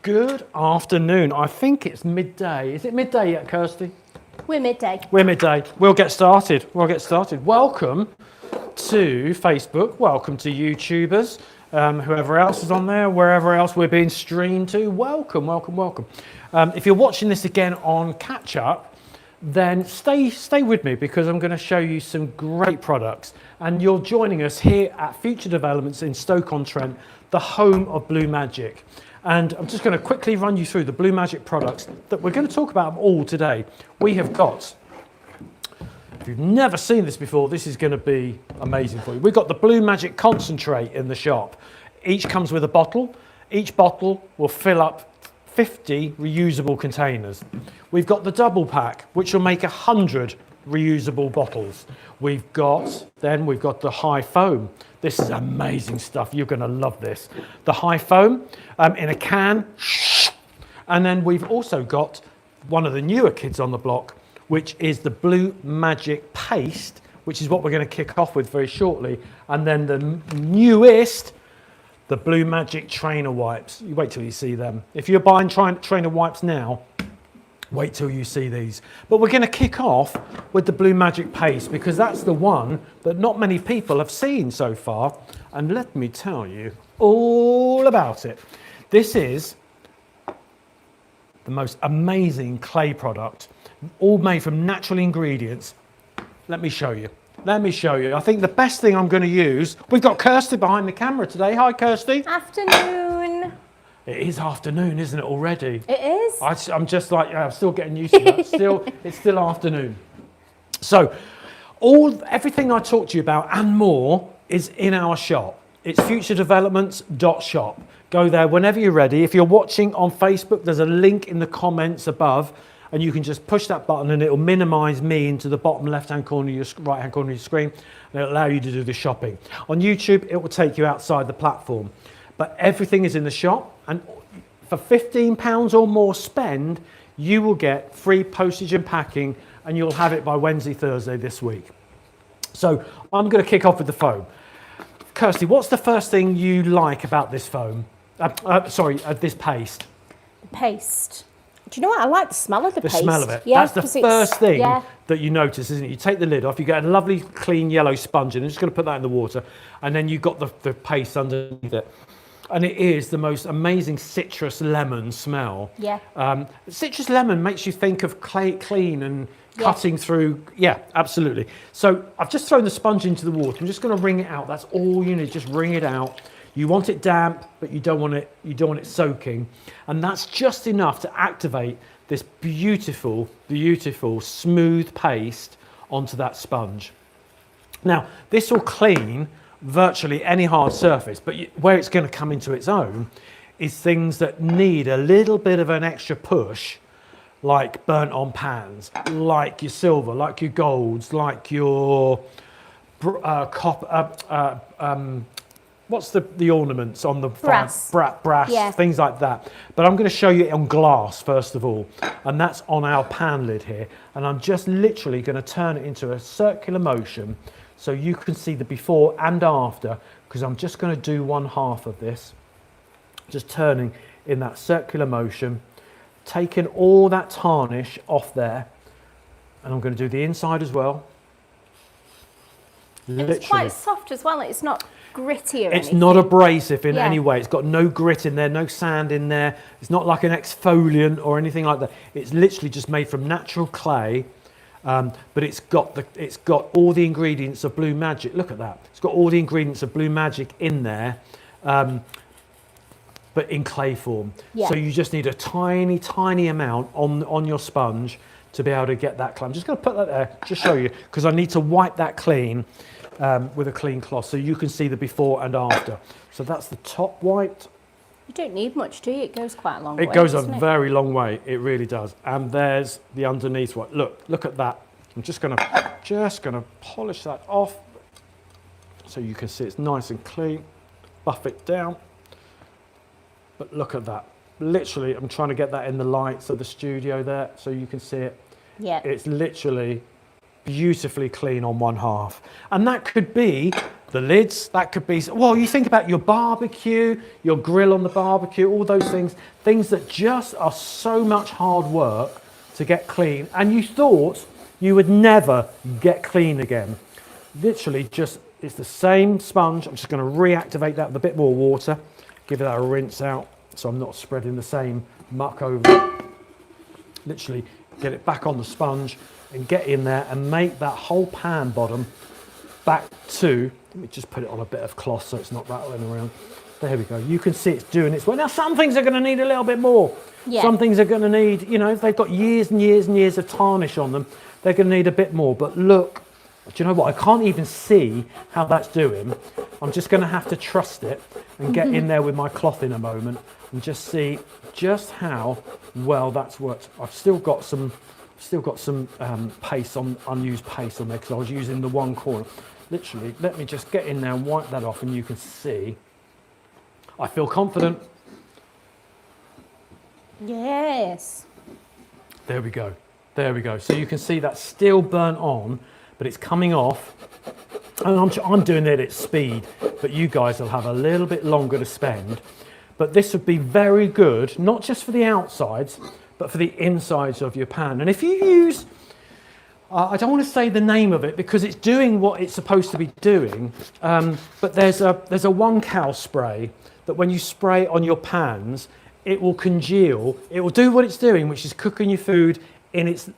Good afternoon. I think it's midday. Is it midday yet, Kirsty? We're midday. We're midday. We'll get started. Welcome to Facebook. Welcome to YouTubers. Whoever else is on there, wherever else we're being streamed to. Welcome. If you're watching this again on catch up, then stay with me because I'm going to show you some great products. And you're joining us here at Future Developments in Stoke-on-Trent, the home of BLUEMAGIC. And I'm just going to quickly run you through the BLUEMAGIC products that we're going to talk about them all today. We have got, if you've never seen this before, this is going to be amazing for you. We've got the BLUEMAGIC concentrate in the shop. Each comes with a bottle. Each bottle will fill up 50 reusable containers. We've got the double pack, which will make 100 reusable bottles. We've got the high foam. This is amazing stuff. You're going to love this. The high foam in a can. And then we've also got one of the newer kids on the block, which is the BLUEMAGIC paste, which is what we're going to kick off with very shortly. And then the newest, the BLUEMAGIC trainer wipes. You wait till you see them. If you're buying trainer wipes now, wait till you see these. But we're going to kick off with the BLUEMAGIC paste because that's the one that not many people have seen so far. And let me tell you all about it. This is the most amazing clay product, all made from natural ingredients. Let me show you. I think the best thing I'm going to use, we've got Kirsty behind the camera today. Hi, Kirsty. Afternoon. It is afternoon, isn't it, already? It is. I'm just like, I'm still getting used to that. It's still afternoon. So everything I talked to you about and more is in our shop. It's futuredevelopments.shop. Go there whenever you're ready. If you're watching on Facebook, there's a link in the comments above, and you can just push that button and it'll minimize me into the bottom left-hand corner of your right-hand corner of your screen, and it'll allow you to do the shopping. On YouTube, it will take you outside the platform. But everything is in the shop, and for £15 or more spend, you will get free postage and packing, and you'll have it by Wednesday, Thursday this week. So I'm going to kick off with the foam. Kirsty, what's the first thing you like about this foam? This paste. Paste. Do you know what? I like the smell of the paste. The smell of it. Yeah, that's the first thing that you notice, isn't it? You take the lid off, you get a lovely clean yellow sponge, and I'm just going to put that in the water, and then you've got the paste underneath it. And it is the most amazing citrus lemon smell. Yeah. Citrus lemon makes you think of clean and cutting through. Yeah, absolutely. So I've just thrown the sponge into the water. I'm just going to wring it out. That's all you need. Just wring it out. You want it damp, but you don't want it soaking. And that's just enough to activate this beautiful, beautiful, smooth paste onto that sponge. Now, this will clean virtually any hard surface, but where it's going to come into its own is things that need a little bit of an extra push, like burnt on pans, like your silver, like your golds, like your copper, what's the ornaments on the brass, things like that. But I'm going to show you it on glass first of all, and that's on our pan lid here, and I'm just literally going to turn it into a circular motion so you can see the before and after, because I'm just going to do one half of this, just turning in that circular motion, taking all that tarnish off there, and I'm going to do the inside as well. It's quite soft as well. It's not gritty or anything. It's not abrasive in any way. It's got no grit in there, no sand in there. It's not like an exfoliant or anything like that. It's literally just made from natural clay. But it's got all the ingredients of BLUEMAGIC. Look at that. It's got all the ingredients of BLUEMAGIC in there, but in clay form. Yeah. So you just need a tiny, tiny amount on your sponge to be able to get that clay. I'm just going to put that there, just show you, because I need to wipe that clean with a clean cloth so you can see the before and after. So that's the top wiped. You don't need much, do you? It goes quite a long way. It goes a very long way. It really does. And there's the underneath one. Look at that. I'm just gonna polish that off so you can see it's nice and clean. Buff it down. But look at that. Literally, I'm trying to get that in the lights of the studio there so you can see it. Yeah. It's literally beautifully clean on one half. And that could be the lids, that could be, well, you think about your barbecue, your grill on the barbecue, all those things that just are so much hard work to get clean, and you thought you would never get clean again. Literally just, it's the same sponge. I'm just going to reactivate that with a bit more water, give that a rinse out so I'm not spreading the same muck over it. Literally get it back on the sponge and get in there and make that whole pan bottom back to, let me just put it on a bit of cloth so it's not rattling around. There we go. You can see it's doing its work. Now some things are going to need a little bit more. Yeah. Some things are going to need, you know, if they've got years and years and years of tarnish on them, they're going to need a bit more. But look, do you know what? I can't even see how that's doing. I'm just going to have to trust it and get in there with my cloth in a moment and just see just how well that's worked. I've still got some paste on, unused paste on there because I was using the one corner. Literally, let me just get in there and wipe that off, and you can see I feel confident. Yes. There we go. There we go. So you can see that's still burnt on, but it's coming off. And I'm doing it at speed, but you guys will have a little bit longer to spend. But this would be very good, not just for the outsides, but for the insides of your pan. And if you use, I don't want to say the name of it because it's doing what it's supposed to be doing, but there's a 1 cal spray that when you spray it on your pans, it will congeal. It will do what it's doing, which is cooking your food in its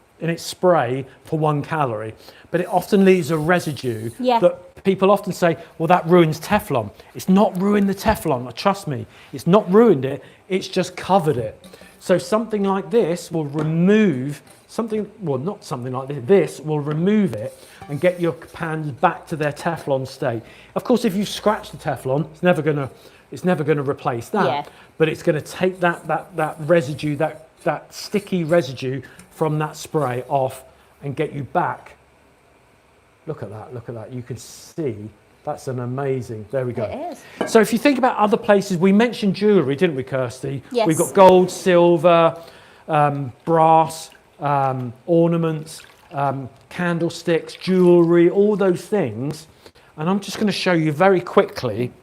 spray for 1 calorie. But it often leaves a residue that people often say, well, that ruins Teflon. It's not ruined the Teflon, trust me. It's not ruined it, it's just covered it. So something like this will remove something, well, not something like this, this will remove it and get your pans back to their Teflon state. Of course, if you scratch the Teflon, it's never gonna replace that, but it's gonna take that residue, that sticky residue from that spray off and get you back. Look at that, you can see that's an amazing, there we go. It is. So if you think about other places, we mentioned jewellery, didn't we, Kirsty? Yes. We've got gold, silver, brass, ornaments, candlesticks, jewellery, all those things. And I'm just going to show you very quickly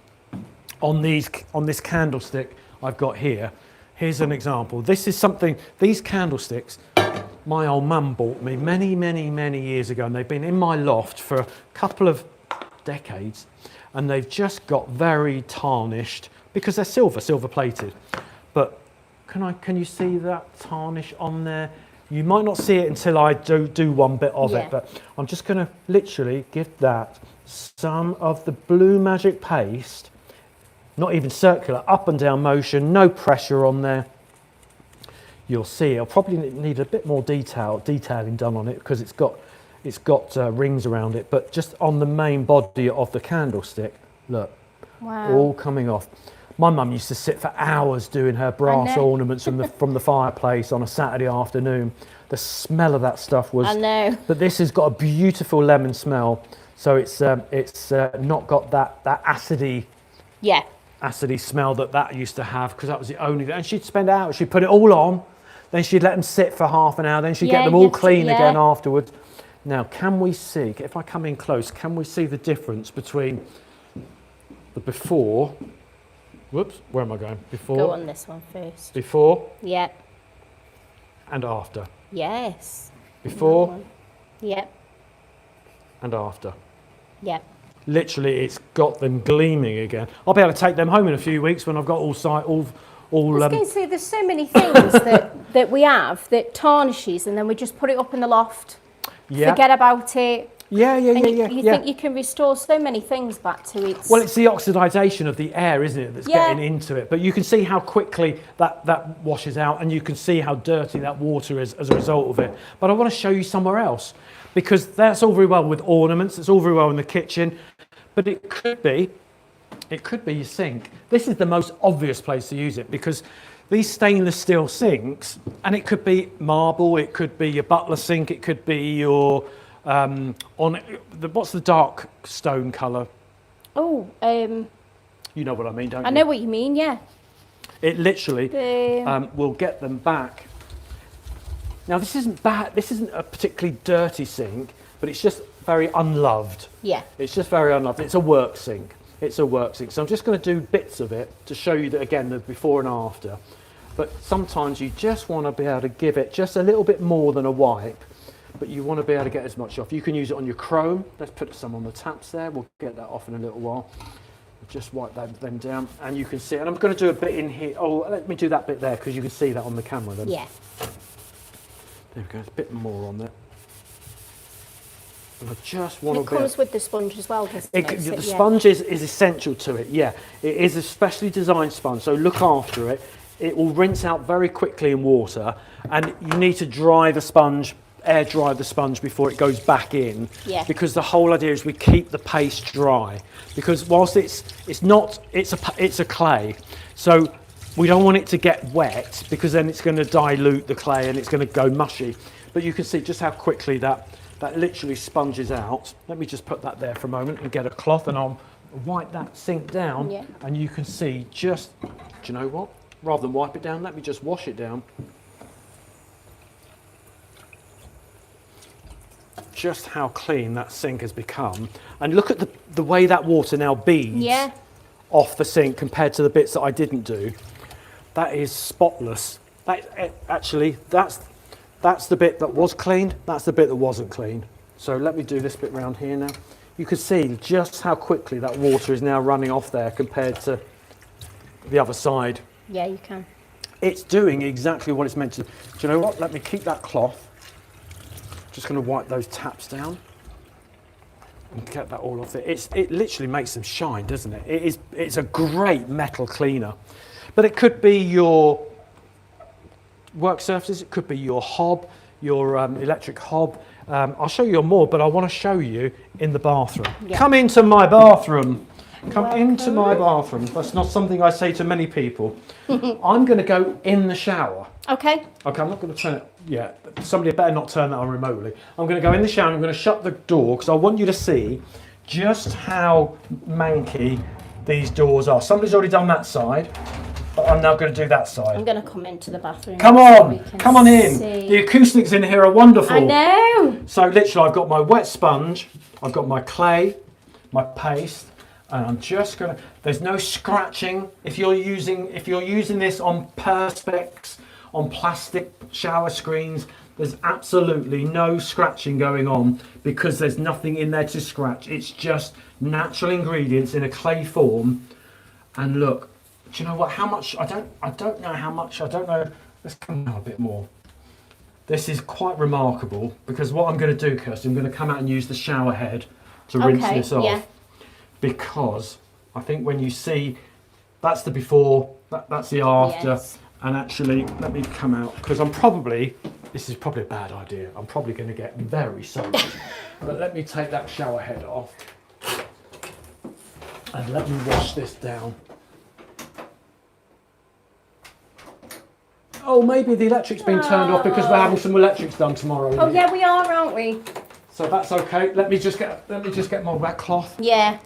on this candlestick I've got here. Here's an example. This is something, these candlesticks, my old mum bought me many, many, many years ago, and they've been in my loft for a couple of decades, and they've just got very tarnished because they're silver plated. But can you see that tarnish on there? You might not see it until I do one bit of it, but I'm just going to literally give that some of the BLUEMAGIC paste, not even circular, up and down motion, no pressure on there. You'll see I'll probably need a bit more detailing done on it because it's got rings around it, but just on the main body of the candlestick, look, all coming off. My mum used to sit for hours doing her brass ornaments from the fireplace on a Saturday afternoon. The smell of that stuff was, I know. but this has got a beautiful lemon smell, so it's not got that acidy smell that used to have, because that was the only, and she'd spend hours, she'd put it all on, then she'd let them sit for half an hour, then she'd get them all clean again afterwards. Now, can we see, if I come in close, can we see the difference between the before, whoops, where am I going? Before. Go on this one first. Before. Yep. And after. Yes. Before. Yep. And after. Yep. Literally, it's got them gleaming again. I'll be able to take them home in a few weeks when I've got all. I was going to say, there's so many things that we have that tarnishes, and then we just put it up in the loft. Forget about it. You think you can restore so many things back to its... Well, it's the oxidisation of the air, isn't it, that's getting into it. But you can see how quickly that washes out, and you can see how dirty that water is as a result of it. But I want to show you somewhere else, because that's all very well with ornaments, it's all very well in the kitchen, but it could be your sink. This is the most obvious place to use it, because these stainless steel sinks, and it could be marble, it could be your butler sink, it could be your what's the dark stone colour? Oh, you know what I mean, don't you? I know what you mean, yeah. It literally will get them back. Now this isn't bad. This isn't a particularly dirty sink, but it's just very unloved. Yeah. It's just very unloved. It's a work sink. It's a work sink. So I'm just going to do bits of it to show you that, again, the before and after. But sometimes you just want to be able to give it just a little bit more than a wipe, but you want to be able to get as much off. You can use it on your chrome. Let's put some on the taps there. We'll get that off in a little while. Just wipe them down, and you can see, and I'm going to do a bit in here. Oh, let me do that bit there because you can see that on the camera then. Yeah. There we go, a bit more on there. And I just want to... It comes with the sponge as well, doesn't it? The sponge is essential to it, yeah. It is a specially designed sponge, so look after it. It will rinse out very quickly in water, and you need to dry the sponge, air dry the sponge before it goes back in. Yeah. Because the whole idea is we keep the paste dry. Because whilst it's a clay, so we don't want it to get wet because then it's going to dilute the clay and it's going to go mushy. But you can see just how quickly that literally sponges out. Let me just put that there for a moment and get a cloth, and I'll wipe that sink down. Yeah. And you can see just, do you know what? Rather than wipe it down, let me just wash it down. Just how clean that sink has become. And look at the way that water now beads off the sink compared to the bits that I didn't do. That is spotless. Actually, that's the bit that was clean, that's the bit that wasn't clean. So let me do this bit round here now. You can see just how quickly that water is now running off there compared to the other side. Yeah, you can. It's doing exactly what it's meant to. Do you know what? Let me keep that cloth. Just going to wipe those taps down and get that all off it. It literally makes them shine, doesn't it? It's a great metal cleaner. But it could be your work surfaces, it could be your hob, your electric hob. I'll show you more, but I want to show you in the bathroom. Yeah. Come into my bathroom. Come into my bathroom. That's not something I say to many people. I'm going to go in the shower. Okay. Okay, I'm not going to turn it yet. Somebody better not turn that on remotely. I'm going to go in the shower and I'm going to shut the door because I want you to see just how manky these doors are. Somebody's already done that side, but I'm now going to do that side. I'm going to come into the bathroom. Come on, come on in. The acoustics in here are wonderful. I know. So literally I've got my wet sponge, I've got my clay, my paste, and I'm just going to, there's no scratching. If you're using this on Perspex, on plastic shower screens, there's absolutely no scratching going on because there's nothing in there to scratch. It's just natural ingredients in a clay form. And look, do you know what? How much? I don't know how much. I don't know. Let's come out a bit more. This is quite remarkable because what I'm going to do, Kirsty, I'm going to come out and use the shower head to rinse this off. Yeah. Because I think when you see, that's the before, that's the after. Yes. And actually, let me come out, because this is probably a bad idea. I'm probably going to get very soapy. But let me take that shower head off. And let me wash this down. Oh, maybe the electric's been turned off because we're having some electrics done tomorrow. Oh yeah, we are, aren't we? So that's okay. Let me just get my wet cloth. Yeah.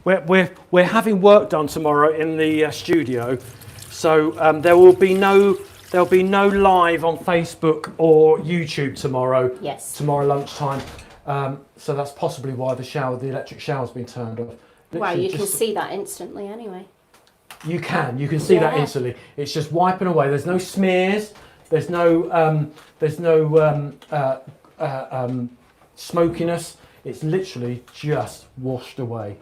We're having work done tomorrow in the studio. So there will be no live on Facebook or YouTube tomorrow. Yes. Tomorrow lunchtime. So that's possibly why the electric shower's been turned off. Well, you can see that instantly anyway. You can see that instantly. It's just wiping away. There's no smears. There's no smokiness. It's literally just washed away,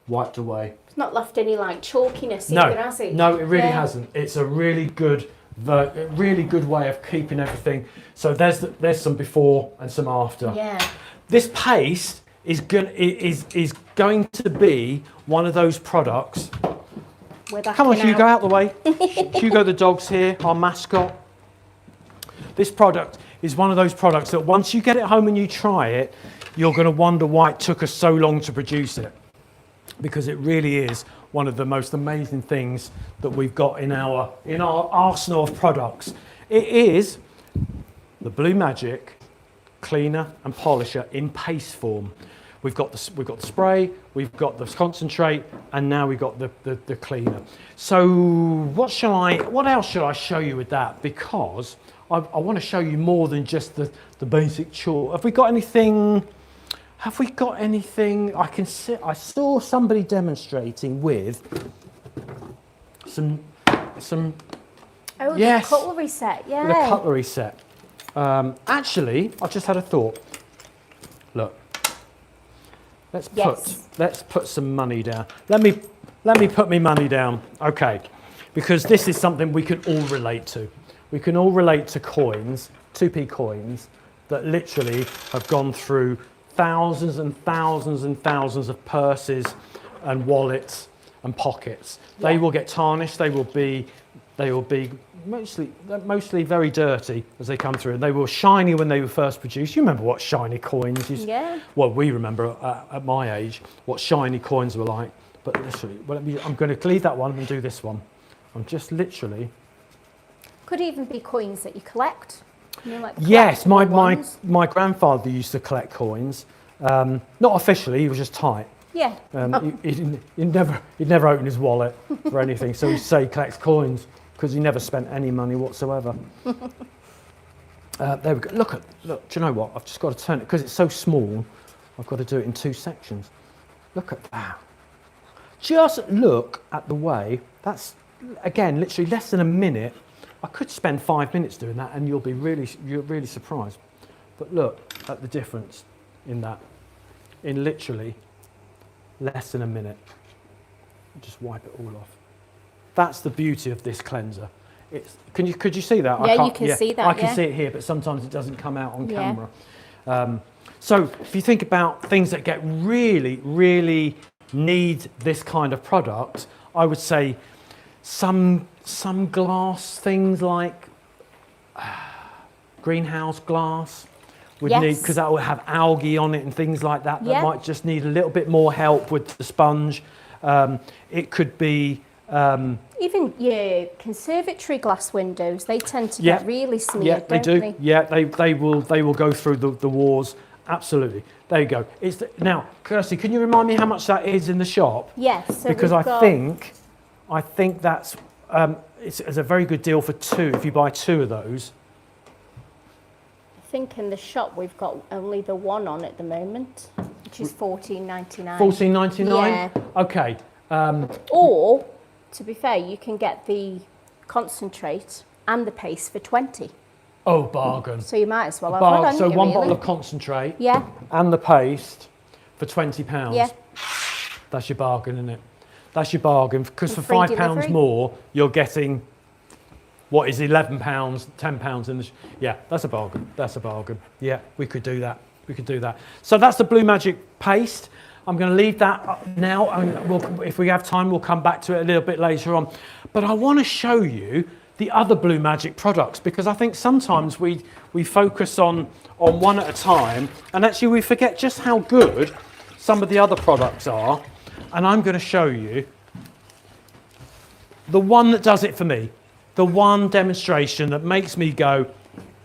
wiped away. It's not left any like chalkiness either, has it? No, it really hasn't. It's a really good way of keeping everything. So there's some before and some after. Yeah. This paste is going to be one of those products. Come on, Hugo, out the way. Hugo the dog's here, our mascot. This product is one of those products that once you get it home and you try it, you're going to wonder why it took us so long to produce it. Because it really is one of the most amazing things that we've got in our arsenal of products. It is the BLUEMAGIC cleaner and polisher in paste form. We've got the spray, we've got the concentrate, and now we've got the cleaner. So what else should I show you with that? Because I want to show you more than just the basic chalk. Have we got anything Have we got anything? I can see. I saw somebody demonstrating with some. Oh, yes, the cutlery set. Yeah. The cutlery set. Actually, I just had a thought. Look. Let's put some money down. Let me put my money down. Okay, because this is something we can all relate to. We can all relate to coins, 2p coins, that literally have gone through thousands and thousands and thousands of purses and wallets and pockets. Yeah. They will get tarnished. They will be mostly very dirty as they come through. And they were shiny when they were first produced. You remember what shiny coins is? Yeah. Well, we remember at my age what shiny coins were like. But literally, I'm going to leave that one and do this one. I'm just literally. Could even be coins that you collect. You know, like yes, my grandfather used to collect coins. Not officially, he was just tight. Yeah. He'd never open his wallet or anything. So he'd say he collects coins because he never spent any money whatsoever. There we go. Look, do you know what? I've just got to turn it because it's so small. I've got to do it in 2 sections. Look at that. Just look at the way. That's again literally less than a minute. I could spend 5 minutes doing that, and you're really surprised. But look at the difference in that. In literally less than a minute. Just wipe it all off. That's the beauty of this cleanser. Could you see that? Yeah, you can see that. I can see it here, but sometimes it doesn't come out on camera. So if you think about things that get really need this kind of product, I would say some glass things like greenhouse glass would need, because that will have algae on it and things like that. That might just need a little bit more help with the sponge. It could be even your conservatory glass windows. They tend to get really smeared. Yeah, they do. They? Yeah, they will go through the wars. Absolutely. There you go. Now, Kirsty, can you remind me how much that is in the shop? Yes. So because I think that's it's a very good deal for 2 if you buy 2 of those. I think in the shop we've got only the one on at the moment, which is $14.99. $14.99? Yeah. Okay. Or, to be fair, you can get the concentrate and the paste for $20. Oh, bargain. So you might as well have one. So one bottle of concentrate and the paste for £20. Yeah. That's your bargain, isn't it? That's your bargain, because for £5 more, you're getting, what is £11, £10 in the... Yeah, that's a bargain. That's a bargain. Yeah, we could do that. We could do that. So that's the BLUEMAGIC paste. I'm going to leave that up now. And if we have time, we'll come back to it a little bit later on. But I want to show you the other BLUEMAGIC products, because I think sometimes we focus on one at a time, and actually we forget just how good some of the other products are. And I'm going to show you the one that does it for me, the one demonstration that makes me go,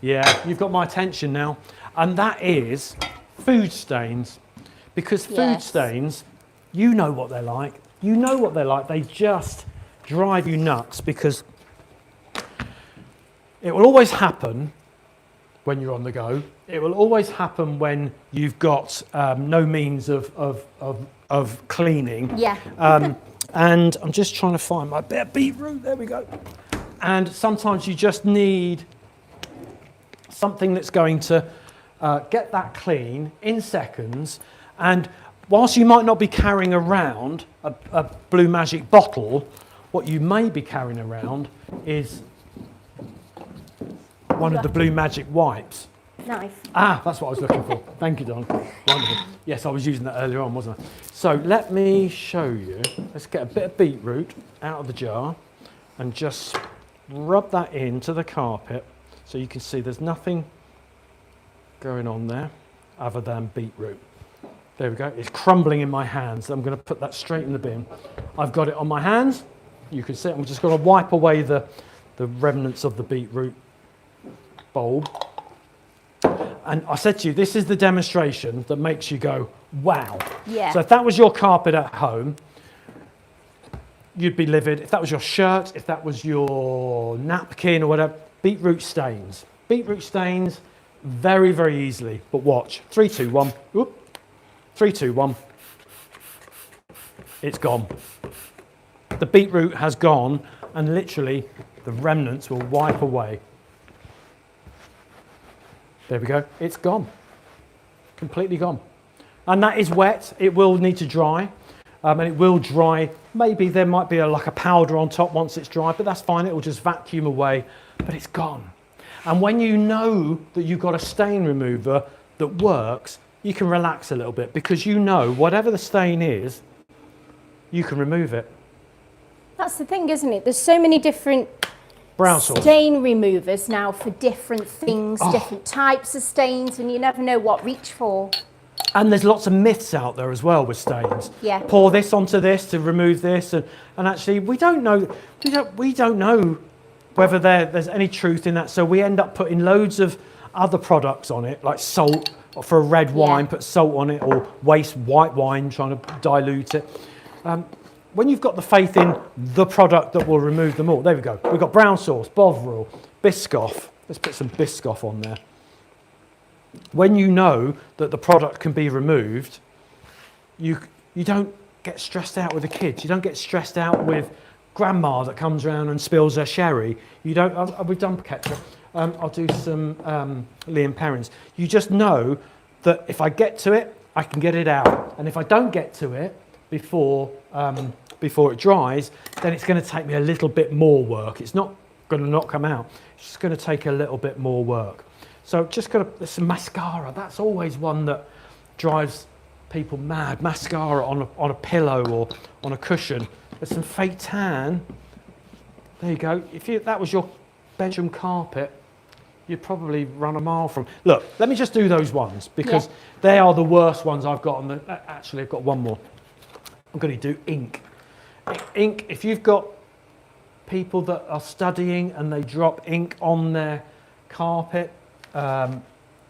yeah, you've got my attention now. And that is food stains. Because food stains, you know what they're like. You know what they're like. They just drive you nuts, because it will always happen when you're on the go. It will always happen when you've got no means of cleaning. Yeah. And I'm just trying to find my bit of beetroot. There we go. And sometimes you just need something that's going to get that clean in seconds. And whilst you might not be carrying around a BLUEMAGIC bottle, what you may be carrying around is one of the BLUEMAGIC wipes. Nice. Ah, that's what I was looking for. Thank you, Don. Wonderful. Yes, I was using that earlier on, wasn't I? So let me show you. Let's get a bit of beetroot out of the jar and just rub that into the carpet so you can see there's nothing going on there other than beetroot. There we go. It's crumbling in my hands. I'm going to put that straight in the bin. I've got it on my hands. You can see it. I'm just going to wipe away the remnants of the beetroot bulb. And I said to you, this is the demonstration that makes you go, wow. Yeah. So if that was your carpet at home, you'd be livid. If that was your shirt, if that was your napkin or whatever, beetroot stains. Beetroot stains very, very easily. But watch. 3, 2, 1. Whoop. 3, 2, 1. It's gone. The beetroot has gone, and literally the remnants will wipe away. There we go. It's gone. Completely gone. And that is wet. It will need to dry. And it will dry. Maybe there might be like a powder on top once it's dry, but that's fine. It will just vacuum away, but it's gone. And when you know that you've got a stain remover that works, you can relax a little bit, because you know whatever the stain is, you can remove it. That's the thing, isn't it? There's so many different stain removers now for different things, different types of stains, and you never know what reach for. And there's lots of myths out there as well with stains. Yeah. Pour this onto this to remove this, and actually we don't know whether there's any truth in that. So we end up putting loads of other products on it, like salt for a red wine, put salt on it, or waste white wine trying to dilute it. When you've got the faith in the product that will remove them all, there we go. We've got brown sauce, Bovril, Biscoff. Let's put some Biscoff on there. When you know that the product can be removed, you don't get stressed out with the kids. You don't get stressed out with grandma that comes around and spills her sherry. You don't. We've done ketchup. I'll do some Liam Perrins. You just know that if I get to it, I can get it out, and if I don't get to it before it dries, then it's going to take me a little bit more work. It's not going to not come out. It's just going to take a little bit more work. So just there's some mascara. That's always one that drives people mad. Mascara on a pillow or on a cushion. There's some fake tan. There you go. If that was your bedroom carpet, you'd probably run a mile from. Look, let me just do those ones, because they are the worst ones I've got. Actually, I've got one more. I'm going to do ink. Ink, if you've got people that are studying and they drop ink on their carpet,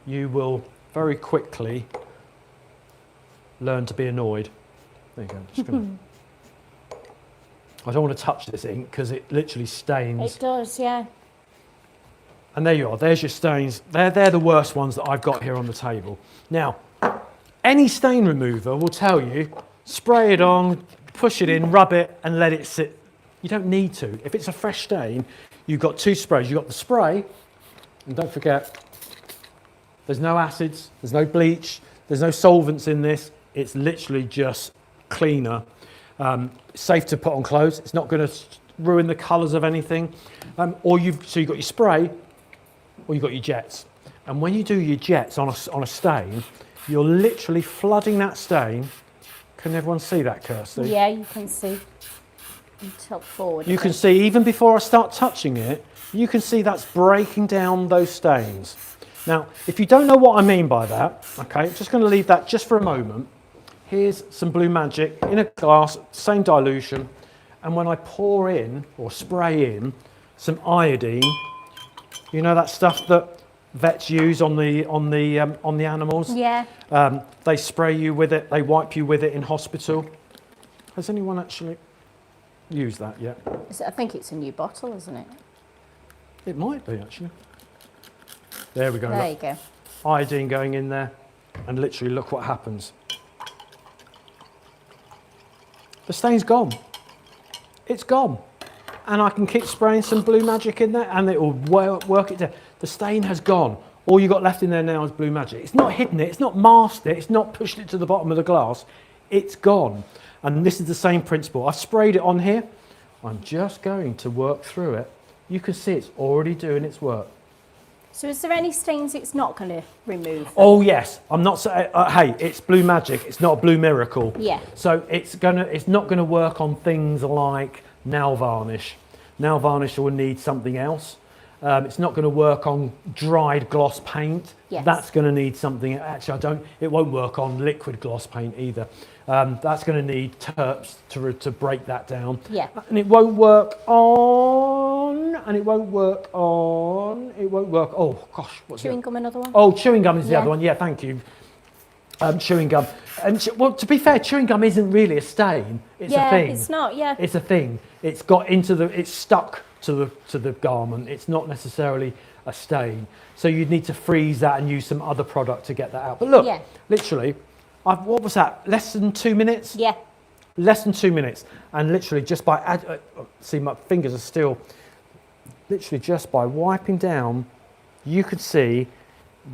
you will very quickly learn to be annoyed. There you go. Just gonna, I don't want to touch this ink because it literally stains. It does, yeah. And there you are. There's your stains. They're the worst ones that I've got here on the table. Now, any stain remover will tell you, spray it on, push it in, rub it, and let it sit. You don't need to. If it's a fresh stain, you've got two sprays. You've got the spray, and don't forget, there's no acids, there's no bleach, there's no solvents in this. It's literally just cleaner. Safe to put on clothes. It's not going to ruin the colours of anything. So you've got your spray, or you've got your jets. And when you do your jets on a stain, you're literally flooding that stain. Can everyone see that, Kirsty? Yeah, you can see. Tilt forward. You can see, even before I start touching it, you can see that's breaking down those stains. Now, if you don't know what I mean by that, okay, just going to leave that just for a moment. Here's some BLUEMAGIC in a glass, same dilution, and when I pour in or spray in some iodine, you know that stuff that vets use on the animals? Yeah. They spray you with it, they wipe you with it in hospital. Has anyone actually used that yet? I think it's a new bottle, isn't it? It might be, actually. There we go. There look. you go. Iodine going in there, and literally look what happens. The stain's gone. It's gone. And I can keep spraying some BLUEMAGIC in there, and it will work it down. The stain has gone. All you've got left in there now is BLUEMAGIC. It's not hidden it, it's not masked it, it's not pushed it to the bottom of the glass. It's gone. And this is the same principle. I've sprayed it on here. I'm just going to work through it. You can see it's already doing its work. So is there any stains it's not going to remove? Oh yes, I'm not saying. Hey, it's BLUEMAGIC. It's not a Blue Miracle. Yeah. So it's not gonna work on things like nail varnish. Nail varnish will need something else. It's not going to work on dried gloss paint. Yes. That's going to need something. Actually, it won't work on liquid gloss paint either. That's going to need terps to break that down. Yeah. And it won't work on. And it won't work on. It won't work. Oh gosh, what's chewing gum? Another one. Oh, chewing gum is the other one. Yeah, thank you. Chewing gum. And well, to be fair, chewing gum isn't really a stain. It's a thing. It's not. Yeah. It's a thing. It's got into it's stuck to the garment. It's not necessarily a stain. So you'd need to freeze that and use some other product to get that out. But look, literally, what was that? Less than 2 minutes? Yeah. Less than 2 minutes. And literally just by, see my fingers are still, literally just by wiping down, you could see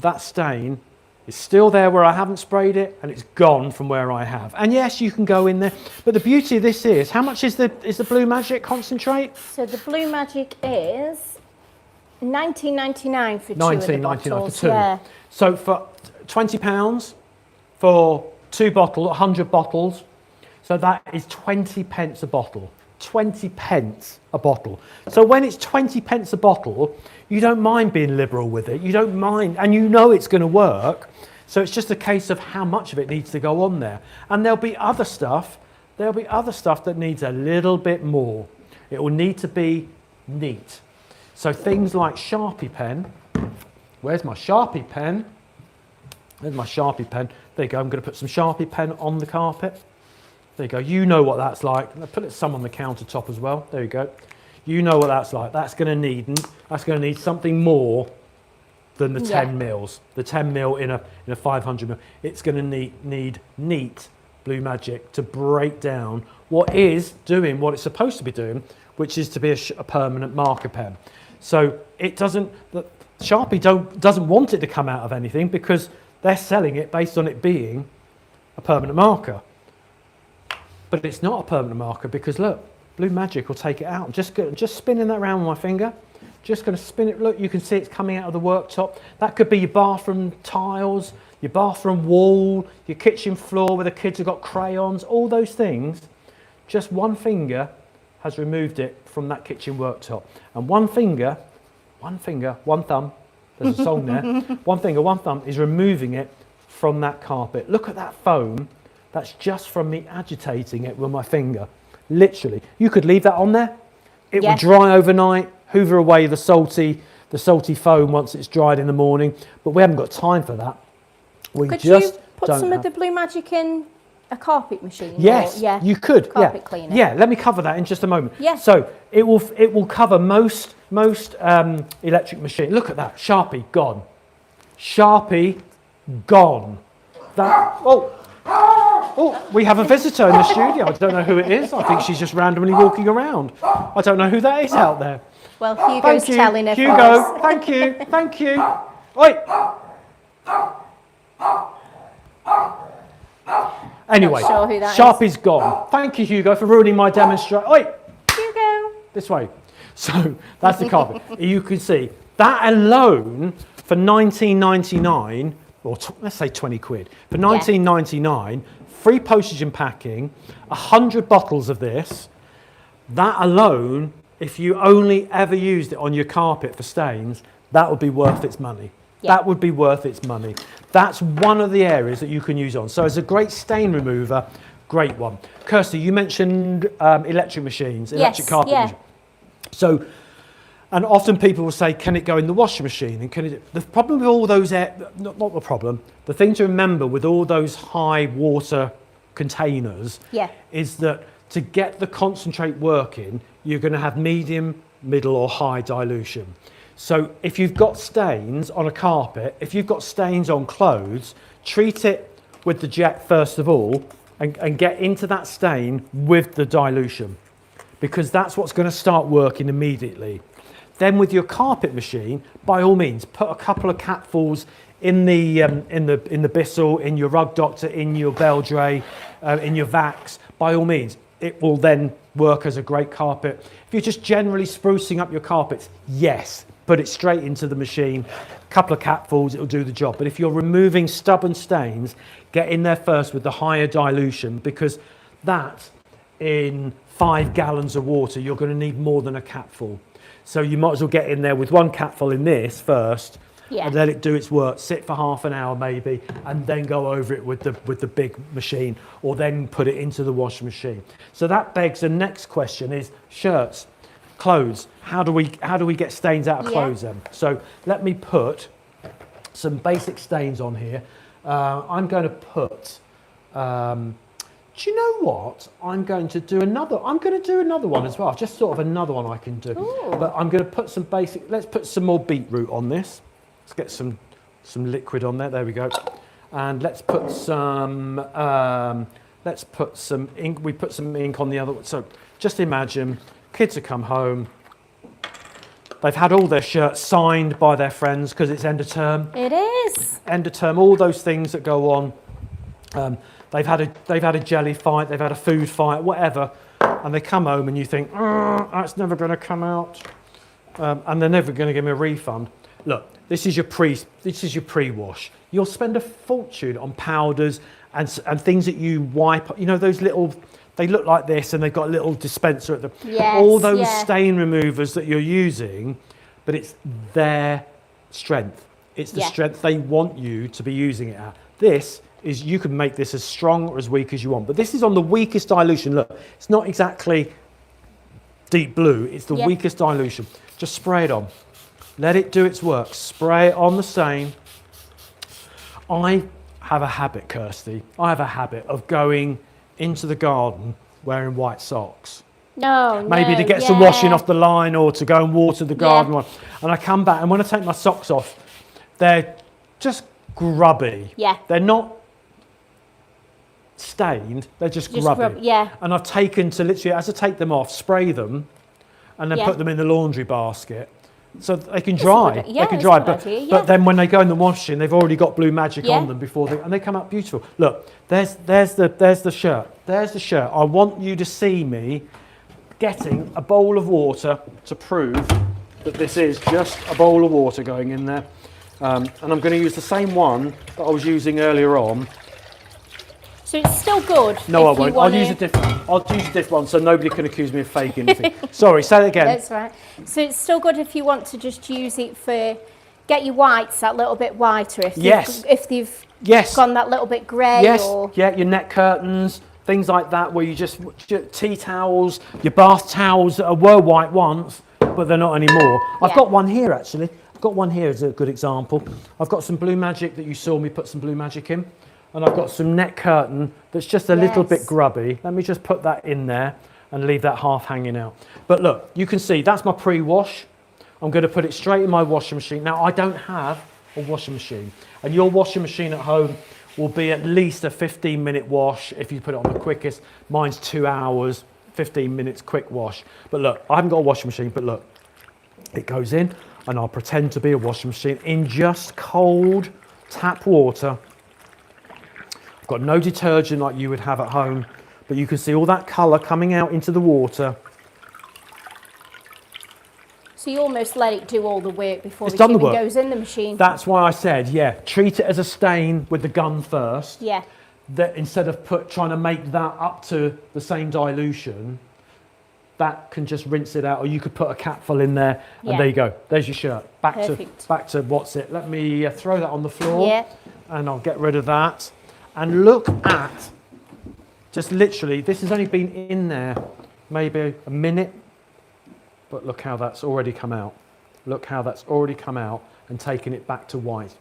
that stain is still there where I haven't sprayed it, and it's gone from where I have. And yes, you can go in there, but the beauty of this is, how much is the BLUEMAGIC concentrate? So the BLUEMAGIC is $19.99 for two of the bottles. For two. Yeah. So for £20 for 2 bottles, 100 bottles, so that is 20 pence a bottle. 20 pence a bottle. So when it's 20 pence a bottle, you don't mind being liberal with it. You don't mind, and you know it's going to work. So it's just a case of how much of it needs to go on there. And there'll be other stuff that needs a little bit more. It will need to be neat. So things like Sharpie pen. Where's my Sharpie pen? There's my Sharpie pen. There you go. I'm going to put some Sharpie pen on the carpet. There you go. You know what that's like. I'll put some on the countertop as well. There you go. You know what that's like. That's going to need something more than the 10 mils. The 10 mil in a 500 mil. It's going to need neat BLUEMAGIC to break down what is doing what it's supposed to be doing, which is to be a permanent marker pen. So it doesn't. Sharpie doesn't want it to come out of anything because they're selling it based on it being a permanent marker. But it's not a permanent marker because look, BLUEMAGIC will take it out. I'm just spinning that around with my finger. Just going to spin it. Look, you can see it's coming out of the worktop. That could be your bathroom tiles, your bathroom wall, your kitchen floor where the kids have got crayons, all those things. Just one finger has removed it from that kitchen worktop. And one finger, one thumb, there's a song there, one finger, one thumb is removing it from that carpet. Look at that foam. That's just from me agitating it with my finger. Literally. You could leave that on there. It will dry overnight, hoover away the salty foam once it's dried in the morning. But we haven't got time for that. Could you put some of the BLUEMAGIC in a carpet machine? Yes, you could. Carpet cleaner. Yeah, let me cover that in just a moment. Yeah. So it will cover most electric machines. Look at that. Sharpie gone. Sharpie gone. That Oh, we have a visitor in the studio. I don't know who it is. I think she's just randomly walking around. I don't know who that is out there. Well, Hugo's telling her. Hugo, thank you. Oi. Anyway, sure who that Sharpie's gone. Thank you, Hugo, for ruining my demonstration. Oi. Hugo. This way. So that's the carpet. You can see that alone for £19.99, or let's say 20 quid, for £19.99, free postage and packing, 100 bottles of this. That alone, if you only ever used it on your carpet for stains, that would be worth its money. Yeah. That would be worth its money. That's one of the areas that you can use on. So it's a great stain remover, great one. Kirsty, you mentioned electric machines, electric carpet machines. So, and often people will say, can it go in the washing machine? And can it? The problem with all those, not the problem, the thing to remember with all those high water containers is that to get the concentrate working, you're going to have medium, middle or high dilution. So if you've got stains on a carpet, if you've got stains on clothes, treat it with the jet first of all and get into that stain with the dilution, because that's what's going to start working immediately. Then with your carpet machine, by all means, put a couple of capfuls in the Bissell, in your Rug Doctor, in your Beldray, in your Vax. By all means, it will then work as a great carpet. If you're just generally sprucing up your carpets, yes, put it straight into the machine. A couple of capfuls, it'll do the job. But if you're removing stubborn stains, get in there first with the higher dilution, because that in 5 gallons of water, you're going to need more than a capful. So you might as well get in there with 1 capful in this first, and let it do its work. Sit for half an hour maybe, and then go over it with the big machine, or then put it into the washing machine. So that begs the next question: is shirts, clothes. How do we get stains out of clothes then? So let me put some basic stains on here. I'm going to put. Do you know what? I'm going to do another one as well. Just sort of another one I can do. Ooh. But I'm going to put some basic. Let's put some more beetroot on this. Let's get some liquid on there. There we go. And let's put some ink. We put some ink on the other one. So just imagine kids have come home. They've had all their shirts signed by their friends because it's end of term. It is. End of term, all those things that go on. They've had a jelly fight, they've had a food fight, whatever. And they come home and you think, that's never going to come out. And they're never going to give me a refund. Look, this is your pre-wash. You'll spend a fortune on powders and things that you wipe. You know those little, they look like this and they've got a little dispenser at them. Yes, all those stain removers that you're using, but it's their strength. It's the strength they want you to be using it at. This is, you can make this as strong or as weak as you want, but this is on the weakest dilution. Look, it's not exactly deep blue, it's the weakest dilution. Just spray it on. Let it do its work. Spray it on the stain. I have a habit, Kirsty. I have a habit of going into the garden wearing white socks. Maybe to get some washing off the line or to go and water the garden. And I come back and when I take my socks off, they're just grubby. They're not stained, they're just grubby. And I've taken to literally, as I take them off, spray them and then put them in the laundry basket. So they can dry. They can dry. But then when they go in the washing, they've already got BLUEMAGIC on them before they, and they come out beautiful. Look, there's the shirt. There's the shirt. I want you to see me getting a bowl of water to prove that this is just a bowl of water going in there. And I'm going to use the same one that I was using earlier on. So it's still good. No, I won't. I'll use a different one so nobody can accuse me of faking anything. Sorry, say it again. That's right. So it's still good if you want to just use it for, get your whites that little bit whiter. If they've gone that little bit grey. Or your net curtains, things like that, where you just, tea towels, your bath towels that were white once, but they're not anymore. I've got one here actually. I've got one here as a good example. I've got some BLUEMAGIC that you saw me put some BLUEMAGIC in. And I've got some net curtain that's just a little bit grubby. Let me just put that in there and leave that half hanging out. But look, you can see that's my pre-wash. I'm going to put it straight in my washing machine. Now, I don't have a washing machine. And your washing machine at home will be at least a 15-minute wash if you put it on the quickest. Mine's 2 hours, 15 minutes quick wash. But look, I haven't got a washing machine, but look, it goes in and I'll pretend to be a washing machine in just cold tap water. I've got no detergent like you would have at home, but you can see all that colour coming out into the water. So you almost let it do all the work before it even goes in the machine. That's why I said, treat it as a stain with the gun first. That instead of trying to make that up to the same dilution, that can just rinse it out, or you could put a capful in there, and there you go. There's your shirt. Back to what's it? Let me throw that on the floor, and I'll get rid of that. And look at, just literally, this has only been in there maybe a minute, but look how that's already come out. Look how that's already come out and taken it back to white.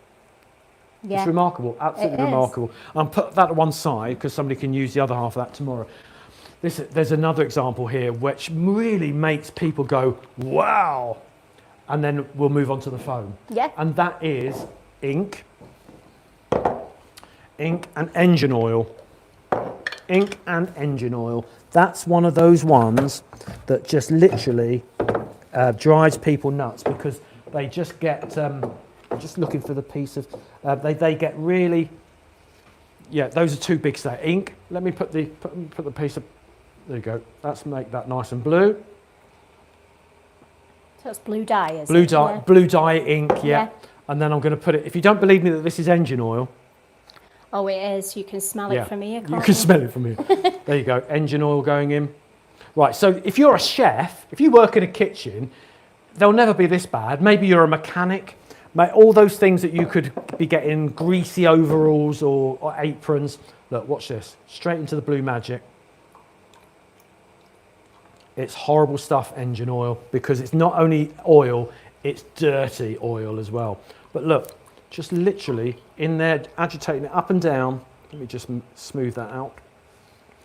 It's remarkable, absolutely remarkable. I'll put that to one side because somebody can use the other half of that tomorrow. There's another example here which really makes people go, wow. And then we'll move on to the foam. And that is ink. Ink and engine oil. Ink and engine oil. That's one of those ones that just literally drives people nuts because they just get, just looking for the piece of, they get really, those are too big to say. Ink, let me put the piece of, there you go. Let's make that nice and blue. So it's blue dye, is blue it? Dye, blue dye ink, And then I'm going to put it, if you don't believe me that this is engine oil, oh, it is. You can smell it from here, can't you? You can smell it from here. There you go. Engine oil going in. Right, so if you're a chef, if you work in a kitchen, they'll never be this bad. Maybe you're a mechanic. All those things that you could be getting greasy overalls or aprons. Look, watch this. Straight into the BLUEMAGIC. It's horrible stuff, engine oil, because it's not only oil, it's dirty oil as well. But look. Just literally in there, agitating it up and down. Let me just smooth that out.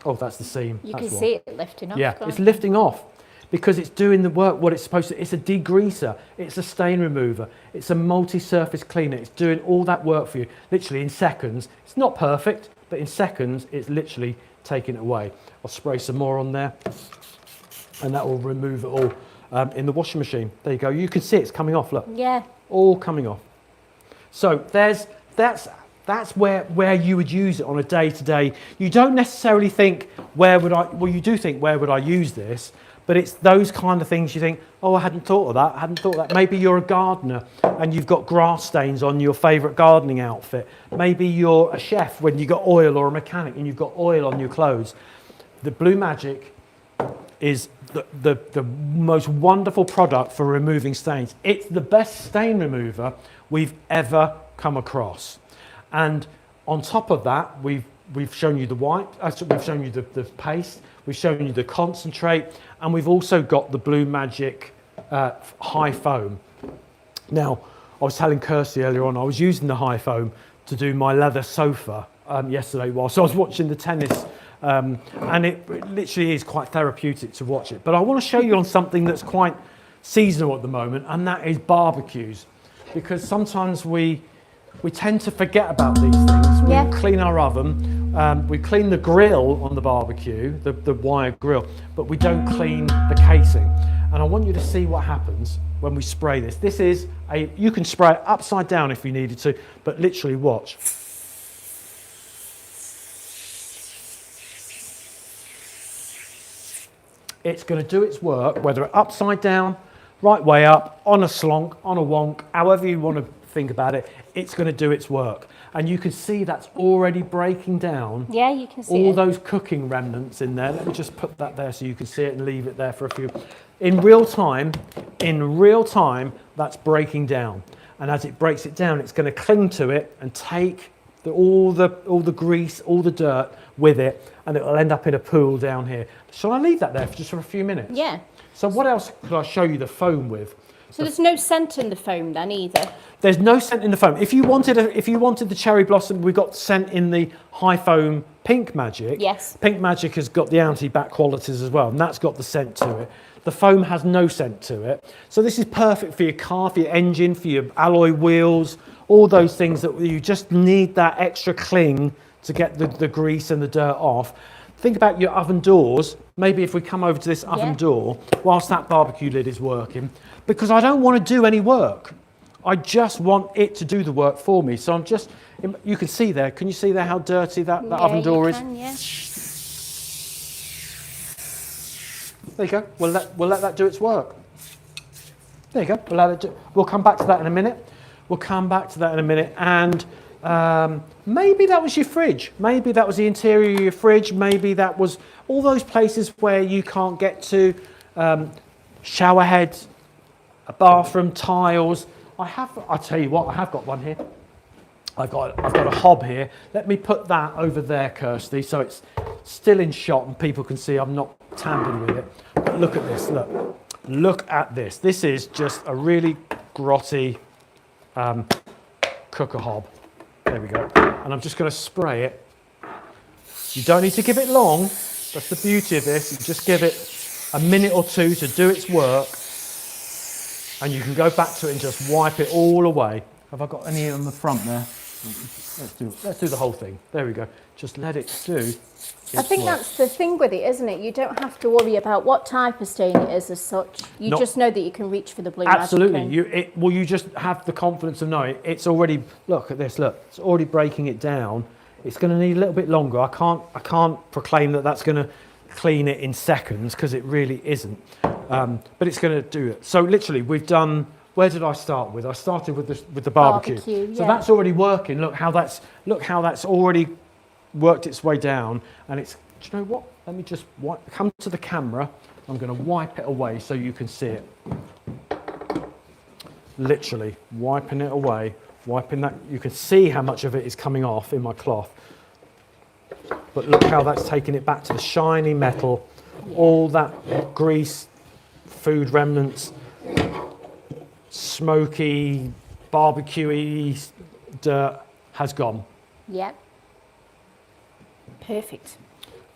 Oh, that's the seam. You can see it lifting off. Yeah, it's lifting off. because it's doing the work what it's supposed to. It's a degreaser, it's a stain remover, it's a multi-surface cleaner. It's doing all that work for you, literally in seconds. It's not perfect, but in seconds, it's literally taking it away. I'll spray some more on there, and that will remove it all in the washing machine. There you go. You can see it's coming off, look. Yeah. All coming off. So that's where you would use it on a day-to-day. You don't necessarily think, well, you do think, where would I use this? But it's those kind of things you think, oh, I hadn't thought of that, I hadn't thought of that. Maybe you're a gardener and you've got grass stains on your favourite gardening outfit. Maybe you're a chef when you've got oil, or a mechanic and you've got oil on your clothes. The BLUEMAGIC is the most wonderful product for removing stains. It's the best stain remover we've ever come across. And on top of that, we've shown you the white, we've shown you the paste, we've shown you the concentrate, and we've also got the BLUEMAGIC high foam. Now, I was telling Kirsty earlier on, I was using the high foam to do my leather sofa yesterday whilst I was watching the tennis, and it literally is quite therapeutic to watch it. But I want to show you on something that's quite seasonal at the moment, and that is barbecues, because sometimes we tend to forget about these things. We clean our oven, we clean the grill on the barbecue, the wire grill, but we don't clean the casing. And I want you to see what happens when we spray this. This is you can spray it upside down if you needed to, but literally watch. It's going to do its work, whether it's upside down, right way up, on a slonk, on a wonk, however you want to think about it, it's going to do its work. And you can see that's already breaking down. Yeah, you can see all those cooking remnants in there. Let me just put that there so you can see it and leave it there for a few. In real time, that's breaking down. And as it breaks it down, it's going to cling to it and take all the grease, all the dirt with it, and it will end up in a pool down here. Shall I leave that there just for a few minutes? Yeah. So what else could I show you the foam with? So there's no scent in the foam then either? There's no scent in the foam. If you wanted the cherry blossom, we got scent in the high foam PINKMAGIC. Yes. PINKMAGIC has got the anti-bac qualities as well, and that's got the scent to it. The foam has no scent to it. So this is perfect for your car, for your engine, for your alloy wheels, all those things that you just need that extra cling to get the grease and the dirt off. Think about your oven doors. Maybe if we come over to this oven door, whilst that barbecue lid is working, because I don't want to do any work. I just want it to do the work for me. So I'm just, you can see there, can you see there how dirty that oven door is? Yeah. There you go, we'll let that do its work. There you go, we'll come back to that in a minute. And maybe that was your fridge. Maybe that was the interior of your fridge. Maybe that was all those places where you can't get to, shower heads, a bathroom, tiles. I'll tell you what, I have got one here. I've got a hob here. Let me put that over there, Kirsty, so it's still in shot and people can see I'm not tampering with it. But look at this, look at this. This is just a really grotty cooker hob. There we go. And I'm just going to spray it. You don't need to give it long. That's the beauty of this. You just give it a minute or two to do its work. And you can go back to it and just wipe it all away. Have I got any on the front there? Let's do the whole thing. There we go. Just let it do its I think work. that's the thing with it, isn't it? You don't have to worry about what type of stain it is as such. You just know that you can reach for the BLUEMAGIC. Absolutely. You just have the confidence of knowing it's already, look at this, look, it's already breaking it down. It's going to need a little bit longer. I can't proclaim that that's going to clean it in seconds, because it really isn't. But it's going to do it. So literally we've done, where did I start with? I started with the barbecue. So that's already working. Look how that's already worked its way down. And it's, do you know what? Let me just come to the camera. I'm going to wipe it away so you can see it. Literally wiping it away, wiping that. You can see how much of it is coming off in my cloth. But look how that's taking it back to the shiny metal. All that grease, food remnants, smoky, barbecue-y dirt has gone. Yep. Perfect.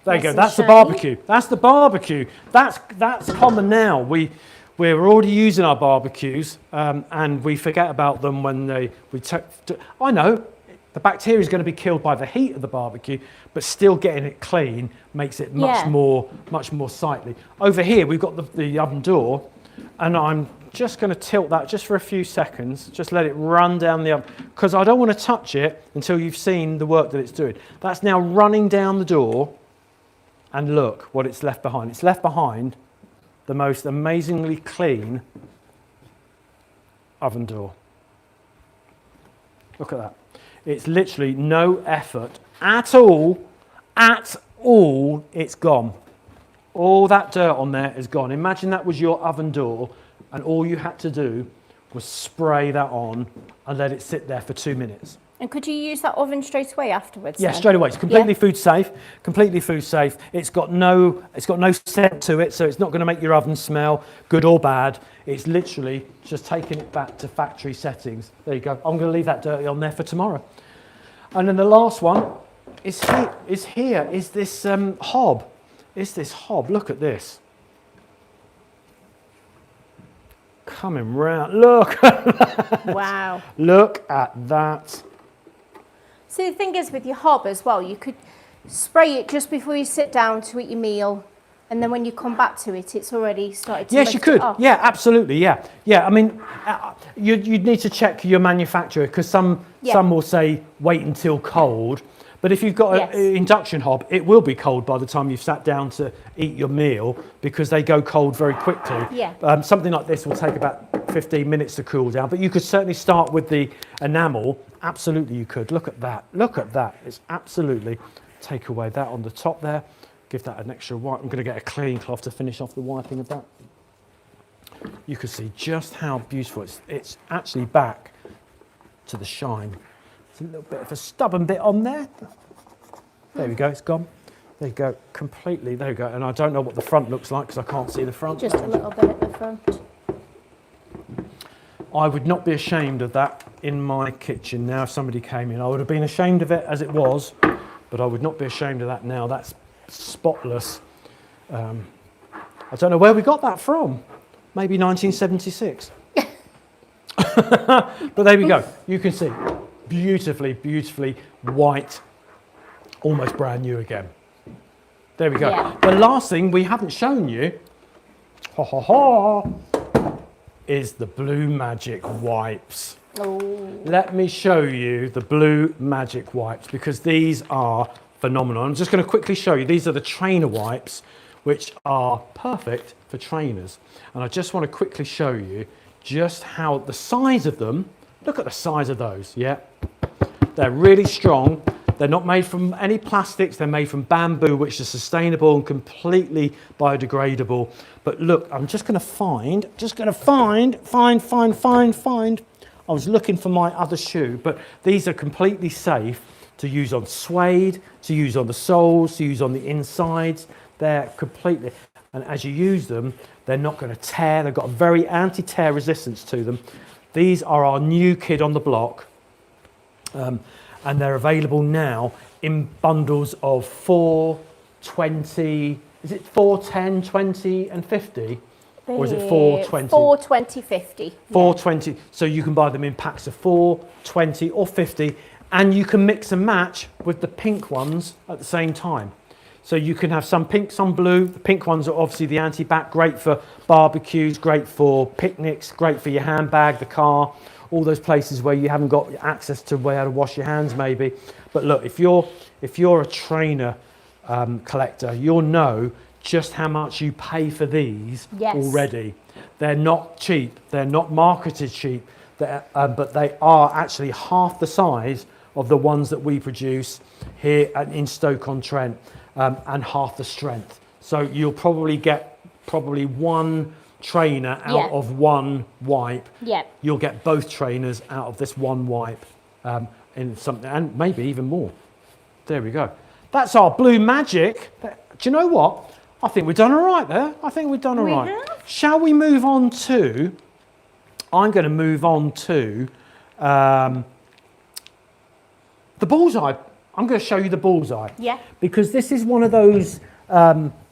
There you go. That's the barbecue. That's the barbecue. That's common now. We're already using our barbecues, and we forget about them when I know the bacteria is going to be killed by the heat of the barbecue, but still getting it clean makes it much more sightly. Over here we've got the oven door, and I'm just going to tilt that just for a few seconds. Just let it run down the oven, because I don't want to touch it until you've seen the work that it's doing. That's now running down the door, and look what it's left behind. It's left behind the most amazingly clean oven door. Look at that. It's literally no effort at all, it's gone. All that dirt on there is gone. Imagine that was your oven door and all you had to do was spray that on and let it sit there for 2 minutes. And could you use that oven straight away afterwards? Yeah, straight away. It's completely food safe. Completely food safe. It's got no scent to it, so it's not going to make your oven smell, good or bad. It's literally just taking it back to factory settings. There you go. I'm going to leave that dirty on there for tomorrow. And then the last one is this hob. It's this hob. Look at this. Coming round. Look at that. Wow. Look at that. So the thing is with your hob as well, you could spray it just before you sit down to eat your meal, and then when you come back to it, it's already started to Yes, you could. Off. Yeah, absolutely. Yeah. I mean, you'd need to check your manufacturer, because some will say wait until cold. But if you've got an induction hob, it will be cold by the time you've sat down to eat your meal, because they go cold very quickly. Yeah. Something like this will take about 15 minutes to cool down, but you could certainly start with the enamel. Absolutely you could. Look at that. Look at that. It's absolutely, take away that on the top there. Give that an extra wipe. I'm going to get a clean cloth to finish off the wiping of that. You can see just how beautiful it's actually back to the shine. There's a little bit of a stubborn bit on there. There we go, it's gone. There you go, completely, there you go. And I don't know what the front looks like because I can't see the front. Just a little bit at the front. I would not be ashamed of that in my kitchen now if somebody came in. I would have been ashamed of it as it was, but I would not be ashamed of that now. That's spotless. I don't know where we got that from. Maybe 1976. But there we go. You can see beautifully, beautifully white, almost brand new again. There we go. Yeah. The last thing we haven't shown you, is the BLUEMAGIC wipes. Oh. Let me show you the BLUEMAGIC wipes, because these are phenomenal. I'm just going to quickly show you. These are the trainer wipes, which are perfect for trainers. And I just want to quickly show you just how the size of them, look at the size of those, yeah? They're really strong. They're not made from any plastics. They're made from bamboo, which is sustainable and completely biodegradable. But look, I'm just going to find. I was looking for my other shoe, but these are completely safe to use on suede, to use on the soles, to use on the insides. They're completely, and as you use them, they're not going to tear. They've got a very anti-tear resistance to them. These are our new kid on the block. And they're available now in bundles of 4, 20, is it 4, 10, 20 and 50? Or is it 4, 20? 4, 20, 50. 4, 20. So you can buy them in packs of 4, 20 or 50, and you can mix and match with the pink ones at the same time. So you can have some pink, some blue. The pink ones are obviously the anti-bac, great for barbecues, great for picnics, great for your handbag, the car, all those places where you haven't got access to where to wash your hands maybe. But look, if you're a trainer collector, you'll know just how much you pay for these already. They're not cheap. They're not marketed cheap, but they are actually half the size of the ones that we produce here in Stoke-on-Trent, and half the strength. So you'll probably get one trainer out of one wipe. You'll get both trainers out of this one wipe, in something, and maybe even more. There we go. That's our BLUEMAGIC. Do you know what? I think we've done all right there. I think we've done all right. Shall we move on to? I'm going to move on to the bullseye I'm going to show you the bullseye. Yeah. Because this is one of those,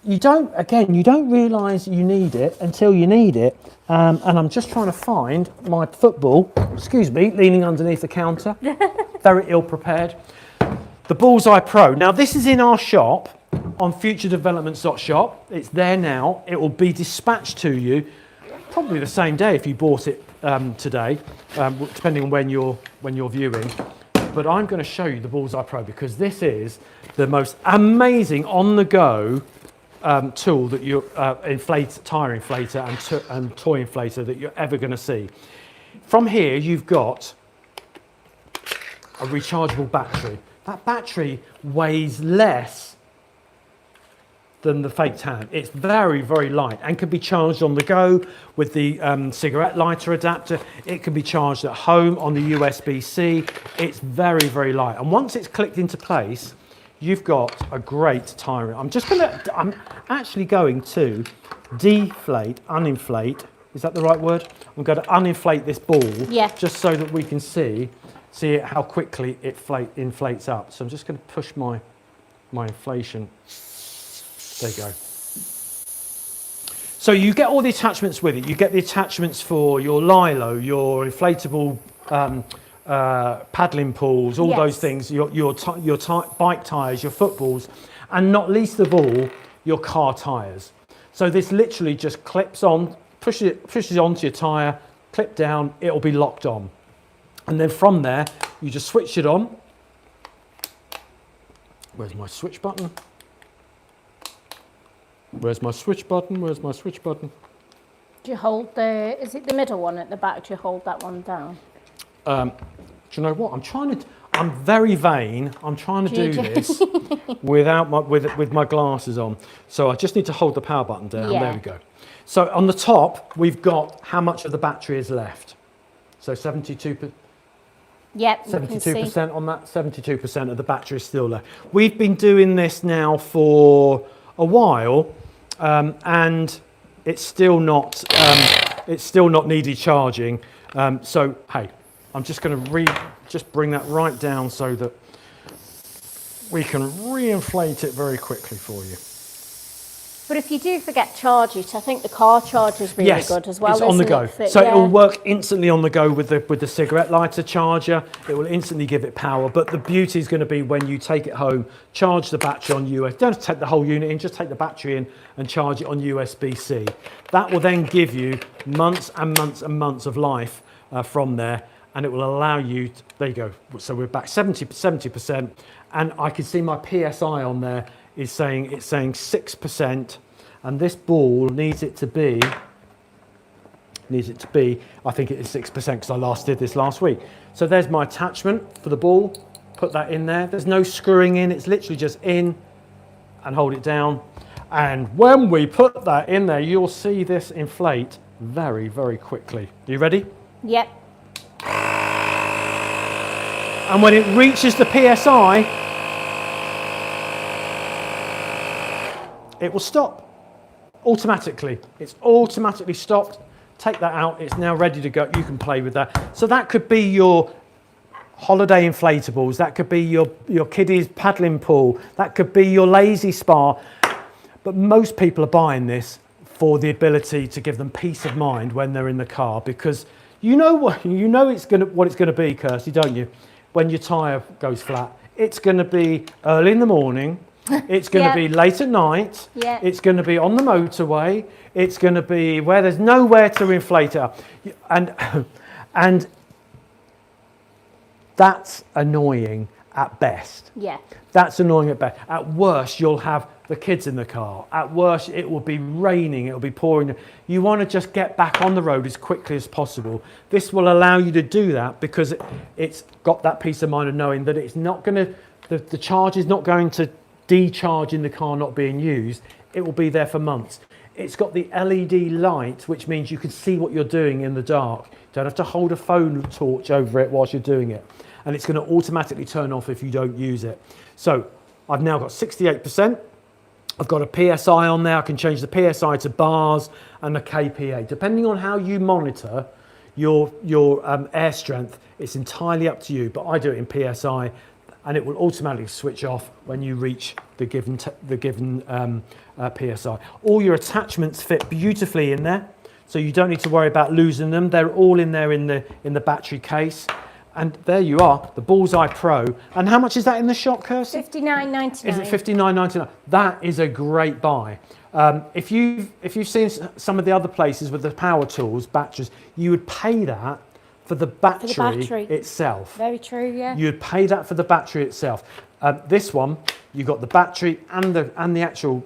you don't realise you need it until you need it. And I'm just trying to find my football, excuse me, leaning underneath the counter, very ill prepared. The Bullseye Pro. Now this is in our shop on FutureDevelopments.shop. It's there now. It will be dispatched to you probably the same day if you bought it today, depending on when you're viewing. But I'm going to show you the Bullseye Pro because this is the most amazing on-the-go tool that you tire inflator and toy inflator that you're ever going to see. From here, you've got a rechargeable battery. That battery weighs less than the fake tan. It's very, very light and can be charged on the go with the cigarette lighter adapter. It can be charged at home on the USB-C. It's very, very light. And once it's clicked into place, you've got a great tire. I'm actually going to uninflate. Is that the right word? I'm going to uninflate this ball just so that we can see how quickly it inflates up. So I'm just going to push my inflation. There you go. So you get all the attachments with it. You get the attachments for your lilo, your inflatable paddling pools, all those things, your bike tyres, your footballs, and not least of all, your car tyres. So this literally just clips on, pushes onto your tyre, clip down, it'll be locked on. And then from there, you just switch it on. Where's my switch button? Where's my switch button? Where's my switch button? Do you hold is it the middle one at the back? Do you hold that one down? Do you know what? I'm very vain. I'm trying to do this with my glasses on. So I just need to hold the power button down. There we go. So on the top, we've got how much of the battery is left. So 72%. Yep, 72% on that. 72% of the battery is still left. We've been doing this now for a while, and it's still not needed charging. So hey, I'm just going to bring that right down so that we can re-inflate it very quickly for you. But if you do forget to charge it, I think the car charger is really good as well. It's on the go. So it will work instantly on the go with the cigarette lighter charger. It will instantly give it power. But the beauty is going to be when you take it home, charge the battery on USB. Don't take the whole unit in, just take the battery in and charge it on USB-C. That will then give you months and months and months of life from there. And it will allow you to, there you go. So we're back 70%. And I can see my PSI on there. It's saying 6%, and this ball needs it to be, I think it is 6% because I last did this last week. So there's my attachment for the ball, put that in there. There's no screwing in, it's literally just in and hold it down. And when we put that in there, you'll see this inflate very, very quickly. Are you ready? Yep. And when it reaches the PSI, it will stop automatically. It's automatically stopped. Take that out. It's now ready to go. You can play with that. So that could be your holiday inflatables. That could be your kiddies paddling pool. That could be your lazy spa. But most people are buying this for the ability to give them peace of mind when they're in the car, because you know what it's going to be, Kirsty, don't you? When your tyre goes flat, it's going to be early in the morning. It's going to be late at night. It's going to be on the motorway. It's going to be where there's nowhere to inflate it up. And that's annoying at best. Yeah. That's annoying at best. At worst, you'll have the kids in the car. At worst, it will be raining. It will be pouring. You want to just get back on the road as quickly as possible. This will allow you to do that because it's got that peace of mind of knowing that it's not going to, the charge is not going to decharge in the car not being used. It will be there for months. It's got the LED light, which means you can see what you're doing in the dark. You don't have to hold a phone torch over it whilst you're doing it. And it's going to automatically turn off if you don't use it. So I've now got 68%. I've got a PSI on there. I can change the PSI to bars and a kPa. Depending on how you monitor your air strength, it's entirely up to you. But I do it in PSI. and it will automatically switch off when you reach the given PSI. All your attachments fit beautifully in there, so you don't need to worry about losing them. They're all in there in the battery case. And there you are, the Bullseye Pro. And how much is that in the shop, Kirsty? $59.99. Is it $59.99? That is a great buy. If you've seen some of the other places with the power tools, batteries, you would pay that for the battery itself. Very true, yeah. You'd pay that for the battery itself. This one, you got the battery and the actual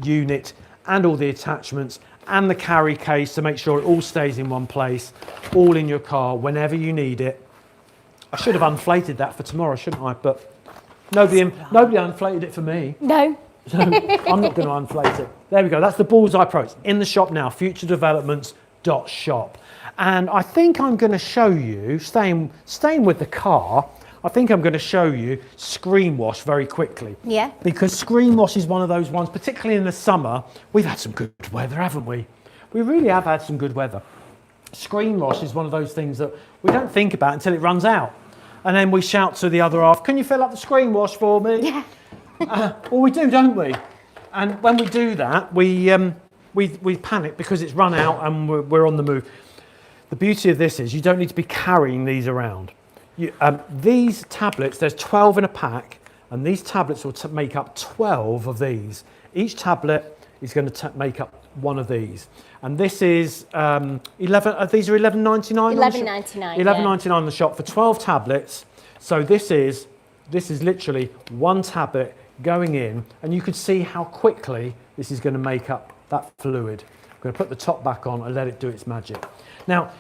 unit and all the attachments and the carry case to make sure it all stays in one place, all in your car whenever you need it. I should have inflated that for tomorrow, shouldn't I? But nobody inflated it for me. No. So I'm not going to inflate it. There we go. That's the Bullseye Pro. It's in the shop now, futuredevelopments.shop. And I think I'm going to show you, staying with the car, I think I'm going to show you screen wash very quickly. Yeah. Because screen wash is one of those ones, particularly in the summer. We've had some good weather, haven't we? We really have had some good weather. Screen wash is one of those things that we don't think about until it runs out. And then we shout to the other half, can you fill up the screen wash for me? Yeah. Well, we do, don't we? And when we do that, we panic because it's run out and we're on the move. The beauty of this is you don't need to be carrying these around. These tablets, there's 12 in a pack, and these tablets will make up 12 of these. Each tablet is going to make up one of these. And this is 11. These are $11.99. $11.99. $11.99 on the shop for 12 tablets. So this is literally one tablet going in, and you could see how quickly this is going to make up that fluid. I'm going to put the top back on and let it do its magic. Now,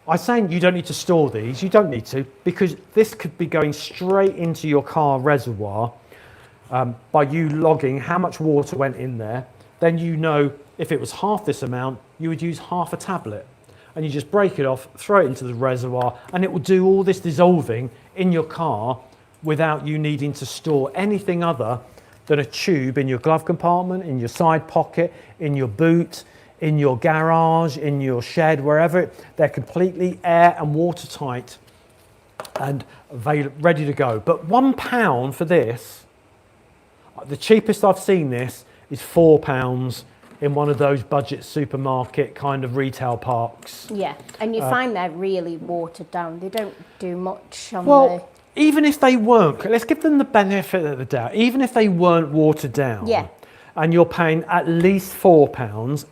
I'm saying you don't need to store these. You don't need to, because this could be going straight into your car reservoir by you logging how much water went in there. Then you know if it was half this amount, you would use half a tablet. And you just break it off, throw it into the reservoir, and it will do all this dissolving in your car without you needing to store anything other than a tube in your glove compartment, in your side pocket, in your boot, in your garage, in your shed, wherever. They're completely air and watertight and ready to go. But £1 for this, the cheapest I've seen this is £4 in one of those budget supermarket kind of retail parks. Yeah, and you find they're really watered down. They don't do much on even if they weren't, let's give them the benefit of the doubt. Even if they weren't watered down, yeah, and you're paying at least £4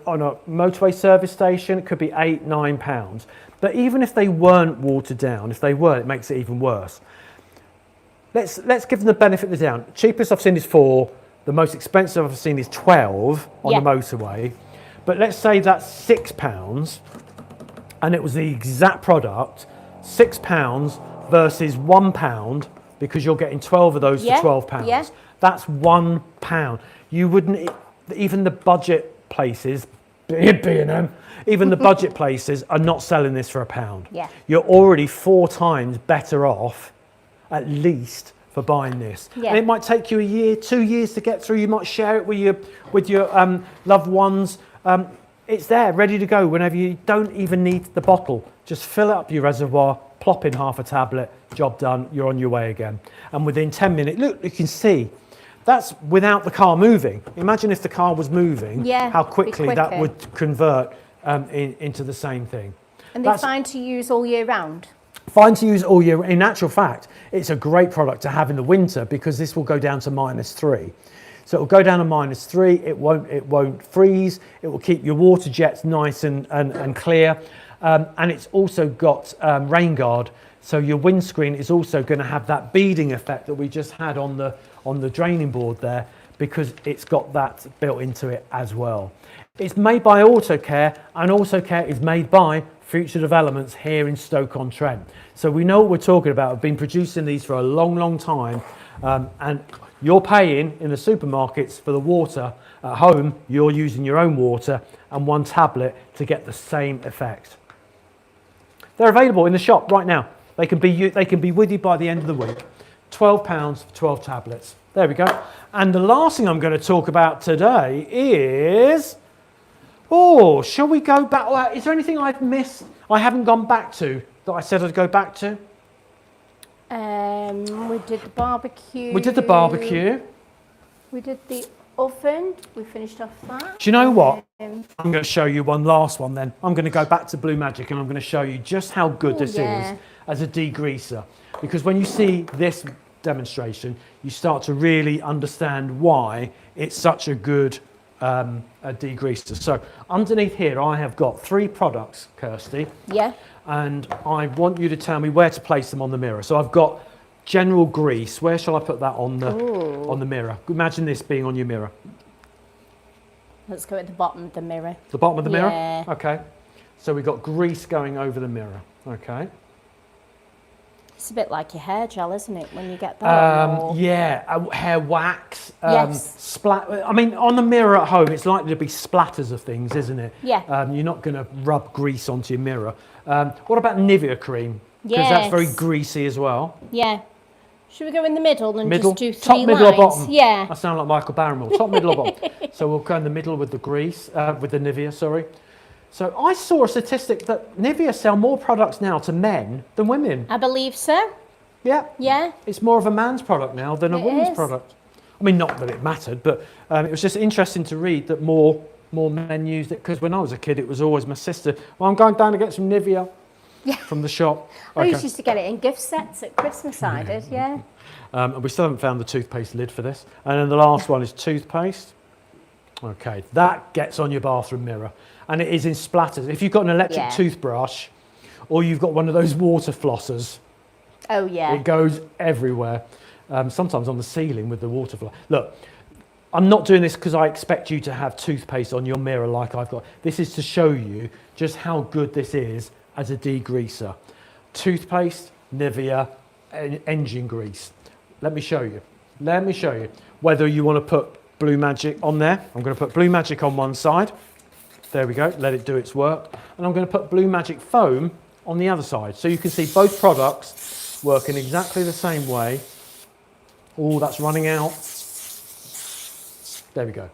on a motorway service station, it could be £8, £9. But even if they weren't watered down, if they were, it makes it even worse. Let's give them the benefit of the doubt. Cheapest I've seen is 4. The most expensive I've seen is 12 on the motorway. But let's say that's £6, and it was the exact product, £6 versus £1, because you're getting 12 of those for £12. Yeah. That's £1. You wouldn't, even the budget places, B&M, even the budget places are not selling this for £1. Yeah. You're already 4 times better off, at least, for buying this. Yeah. And it might take you a year, 2 years to get through. You might share it with your loved ones. It's there, ready to go whenever. You don't even need the bottle. Just fill up your reservoir, plop in half a tablet, job done, you're on your way again. And within 10 minutes, look, you can see, that's without the car moving. Imagine if the car was moving, how quickly that would convert into the same thing. And they're fine to use all year round? Fine to use all year. In actual fact, it's a great product to have in the winter because this will go down to -3. So it will go down to -3, it won't freeze, it will keep your water jets nice and clear. And it's also got rain guard, so your windscreen is also going to have that beading effect that we just had on the draining board there, because it's got that built into it as well. It's made by AutoCare, and AutoCare is made by Future Developments here in Stoke-on-Trent. So we know what we're talking about. We've been producing these for a long, long time, and you're paying in the supermarkets for the water. At home, you're using your own water and one tablet to get the same effect. They're available in the shop right now. They can be with you by the end of the week. £12 for 12 tablets. There we go. And the last thing I'm going to talk about today is, shall we go back? Is there anything I've missed, I haven't gone back to, that I said I'd go back to? We did the barbecue. We did the barbecue. We did the oven. We finished off that. Do you know what? I'm going to show you one last one then. I'm going to go back to BLUEMAGIC and I'm going to show you just how good this is as a degreaser. Because when you see this demonstration, you start to really understand why it's such a good a degreaser. So underneath here, I have got 3 products, Kirsty. Yeah. And I want you to tell me where to place them on the mirror. So I've got general grease. Where shall I put that on the mirror? Imagine this being on your mirror. Let's go at the bottom of the mirror. The bottom of the mirror? Yeah. Okay. So we've got grease going over the mirror. Okay. It's a bit like your hair gel, isn't it, when you get that? Yeah, hair wax. Yes. I mean, on the mirror at home, it's likely to be splatters of things, isn't it? Yeah. You're not going to rub grease onto your mirror. What about Nivea cream? Because that's very greasy as well. Yeah. Should we go in the middle and just do 3 top, lines? middle, or bottom? Yeah. I sound like Michael Barrymore. Top, middle, or bottom. So we'll go in the middle with the grease, with the Nivea, sorry. So I saw a statistic that Nivea sell more products now to men than women. I believe so. Yeah. Yeah. It's more of a man's product now than a woman's product. I mean, not that it mattered, but it was just interesting to read that more men used it. Because when I was a kid, it was always my sister. Well, I'm going down to get some Nivea from the shop. I used to get it in gift sets at Christmas, I did, yeah. And we still haven't found the toothpaste lid for this. And then the last one is toothpaste. Okay, that gets on your bathroom mirror. And it is in splatters. If you've got an electric toothbrush or you've got one of those water flossers, oh yeah, it goes everywhere. Sometimes on the ceiling with the water floss. Look, I'm not doing this because I expect you to have toothpaste on your mirror like I've got. This is to show you just how good this is as a degreaser. Toothpaste, Nivea, engine grease. Let me show you. Let me show you. Whether you want to put BLUEMAGIC on there. I'm going to put BLUEMAGIC on one side. There we go, let it do its work. And I'm going to put BLUEMAGIC foam on the other side. So you can see both products work in exactly the same way. Oh, that's running out. There we go.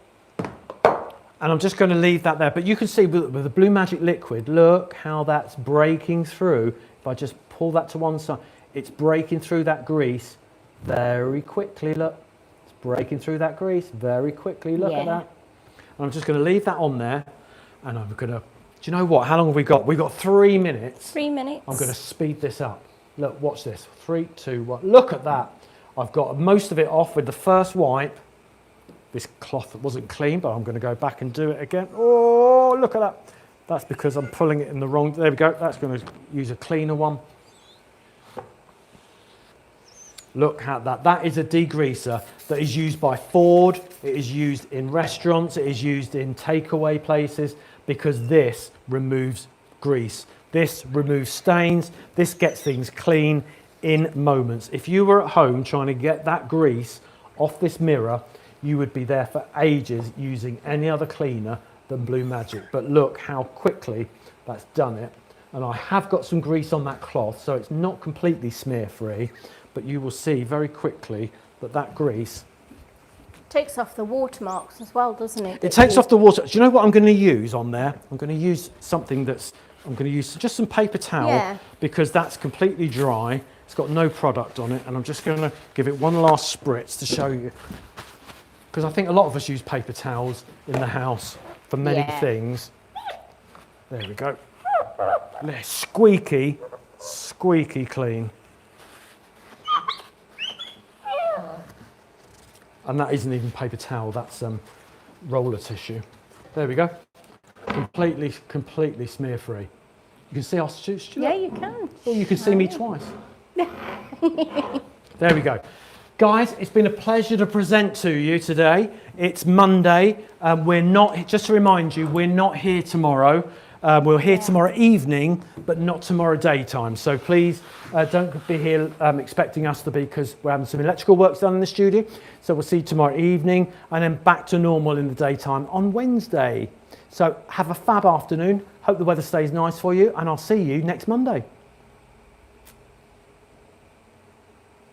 And I'm just going to leave that there. But you can see with the BLUEMAGIC liquid, look how that's breaking through. If I just pull that to one side, it's breaking through that grease very quickly, look. It's breaking through that grease very quickly, look at that. And I'm just going to leave that on there. And I'm going to, do you know what? How long have we got? We've got 3 minutes. 3 minutes. I'm going to speed this up. Look, watch this. 3, 2, 1. Look at that. I've got most of it off with the first wipe. This cloth wasn't clean, but I'm going to go back and do it again. Oh, look at that. That's because I'm pulling it in the wrong, there we go. That's going to use a cleaner one. Look at that. That is a degreaser that is used by Ford. It is used in restaurants. It is used in takeaway places because this removes grease. This removes stains. This gets things clean in moments. If you were at home trying to get that grease off this mirror, you would be there for ages using any other cleaner than BLUEMAGIC. But look how quickly that's done it. And I have got some grease on that cloth, so it's not completely smear-free. But you will see very quickly that that grease takes off the watermarks as well, doesn't it? It takes off the water. Do you know what I'm going to use on there? I'm going to use something that's, I'm going to use just some paper towel because that's completely dry. It's got no product on it, and I'm just going to give it one last spritz to show you. Because I think a lot of us use paper towels in the house for many things. There we go. They're squeaky, squeaky clean. And that isn't even paper towel, that's roller tissue. There we go. Completely smear-free. You can see our students. Yeah, you can. Oh, you can see me twice. There we go. Guys, it's been a pleasure to present to you today. It's Monday. We're not, just to remind you, we're not here tomorrow. We're here tomorrow evening, but not tomorrow daytime. So please don't be here expecting us to be, because we're having some electrical works done in the studio. So we'll see you tomorrow evening and then back to normal in the daytime on Wednesday. So have a fab afternoon. Hope the weather stays nice for you, and I'll see you next Monday.